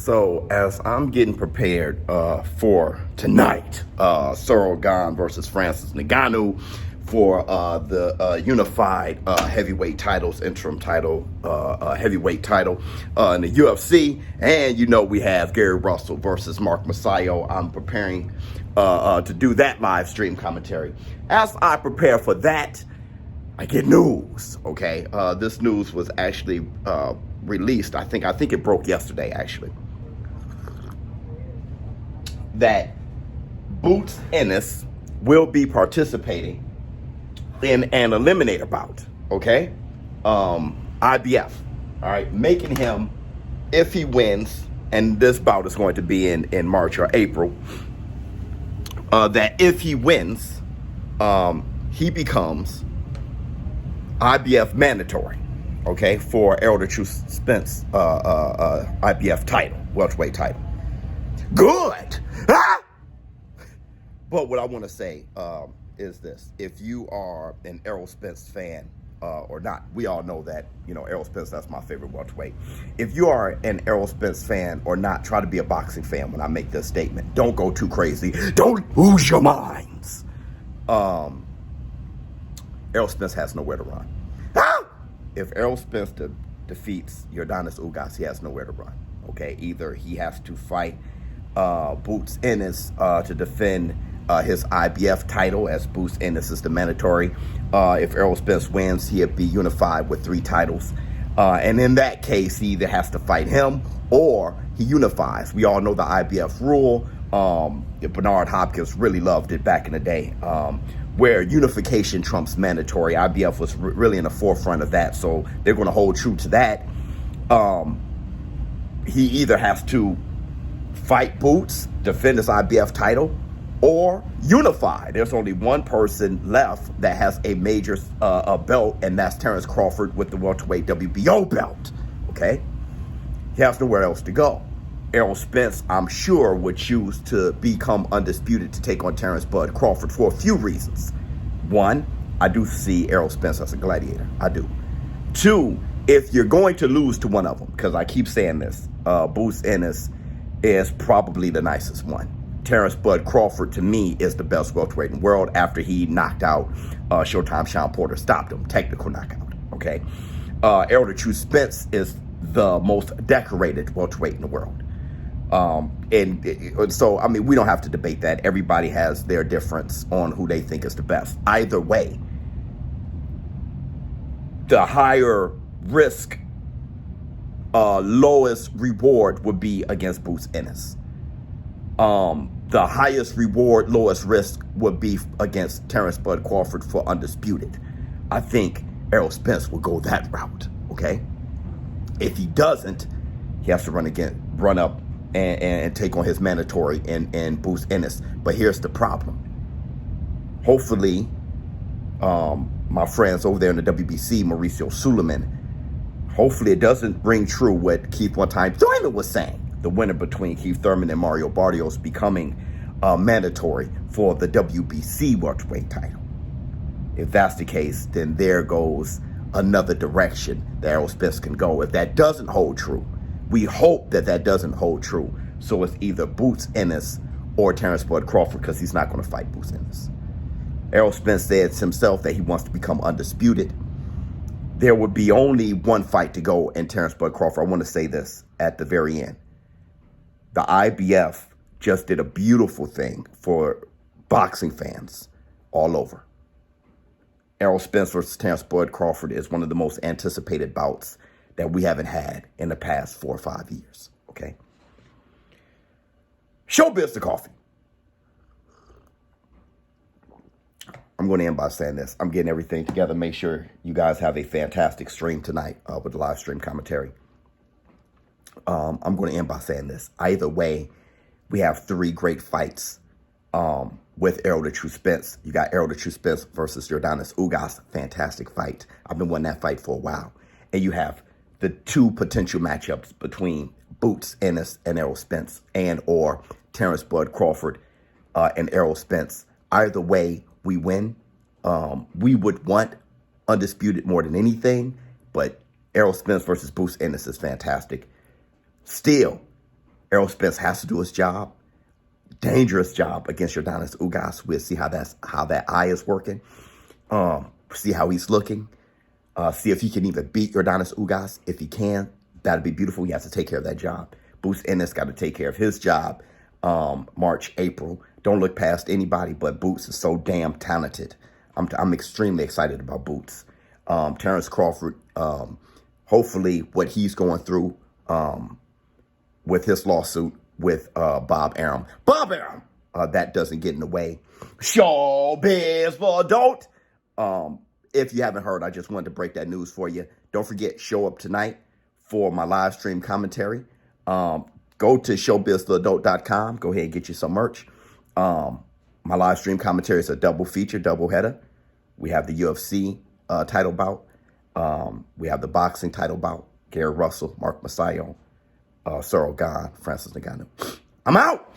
So as I'm getting prepared for tonight, Cyril Gane versus Francis Ngannou for the unified heavyweight titles, interim title, heavyweight title in the UFC, and we have Gary Russell versus Mark Masayo. I'm preparing to do that live stream commentary. As I prepare for that, I get news. Okay, this news was actually released. I think it broke yesterday, actually, that Bout Ennis will be participating in an eliminator bout. Okay, IBF. All right, making him, if he wins, and this bout is going to be in March or April. That if he wins, he becomes IBF mandatory, okay, for Errol the True Spence IBF title, welterweight title. Good! Ah! But what I want to say is this. If you are an Errol Spence fan or not, we all know that, Errol Spence, that's my favorite welterweight. If you are an Errol Spence fan or not, try to be a boxing fan when I make this statement. Don't go too crazy. Don't lose your minds. Errol Spence has nowhere to run. Ah! If Errol Spence defeats Yordenis Ugas, he has nowhere to run. Okay, either he has to fight Bout Ennis to defend his IBF title, as Bout Ennis is the mandatory. If Errol Spence wins, he'll be unified with 3 titles. And in that case, he either has to fight him or he unifies. We all know the IBF rule. Bernard Hopkins really loved it back in the day, where unification trumps mandatory. IBF was really in the forefront of that, so they're going to hold true to that. He either has to fight Boots, defend his IBF title, or unify. There's only one person left that has a major belt, and that's Terrence Crawford with the welterweight WBO belt. Okay? He has nowhere else to go. Errol Spence, I'm sure, would choose to become undisputed to take on Terrence Bud Crawford for a few reasons. One, I do see Errol Spence as a gladiator. I do. 2, if you're going to lose to one of them, because I keep saying this, Bout Ennis is probably the nicest one. Terrence Bud Crawford, to me, is the best welterweight in the world after he knocked out Showtime Sean Porter, stopped him, technical knockout, okay? Errol the True Spence is the most decorated welterweight in the world. So, I mean, we don't have to debate that. Everybody has their difference on who they think is the best. Either way, the higher risk, lowest reward would be against Bout Ennis. The highest reward, lowest risk would be against Terrence Bud Crawford for undisputed. I think Errol Spence will go that route, okay? If he doesn't, he has to run up and take on his mandatory and Bout Ennis. But here's the problem. Hopefully, my friends over there in the WBC, Mauricio Suleiman, hopefully it doesn't ring true what Keith One Time Thurman was saying. The winner between Keith Thurman and Mario Barrios becoming mandatory for the WBC welterweight title. If that's the case, then there goes another direction that Errol Spence can go. If that doesn't hold true, we hope that doesn't hold true. So it's either Bout Ennis or Terrence Bud Crawford, because he's not going to fight Bout Ennis. Errol Spence said himself that he wants to become undisputed. There would be only one fight to go in Terrence Bud Crawford. I want to say this at the very end. The IBF just did a beautiful thing for boxing fans all over. Errol Spence versus Terrence Bud Crawford is one of the most anticipated bouts that we haven't had in the past 4 or 5 years, okay? Showbiz to coffee. I'm going to end by saying this. I'm getting everything together. Make sure you guys have a fantastic stream tonight with the live stream commentary. I'm going to end by saying this. Either way, we have 3 great fights with Errol the True Spence. You got Errol the True Spence versus Yordenis Ugas. Fantastic fight. I've been wanting that fight for a while. And you have the 2 potential matchups between Bout Ennis and Errol Spence, and or Terrence Bud Crawford and Errol Spence. Either way, we win. We would want undisputed more than anything, but Errol Spence versus Bout Ennis is fantastic. Still, Errol Spence has to do his job. Dangerous job against Yordenis Ugas. We'll see how that eye is working. See how he's looking. See if he can even beat Yordenis Ugas. If he can, that'd be beautiful. He has to take care of that job. Bout Ennis got to take care of his job. March, April. Don't look past anybody, but Boots is so damn talented. I'm extremely excited about Boots. Terrence Crawford, hopefully what he's going through with his lawsuit with Bob Arum. Bob Arum! That doesn't get in the way. Showbiz for adult. If you haven't heard, I just wanted to break that news for you. Don't forget, show up tonight for my live stream commentary. Go to showbizforadult.com. Go ahead and get you some merch. My live stream commentary is a double feature, double header. We have the UFC title bout. We have the boxing title bout. Gary Russell, Mark Masayo, Cyril Gahn, Francis Ngannou. I'm out.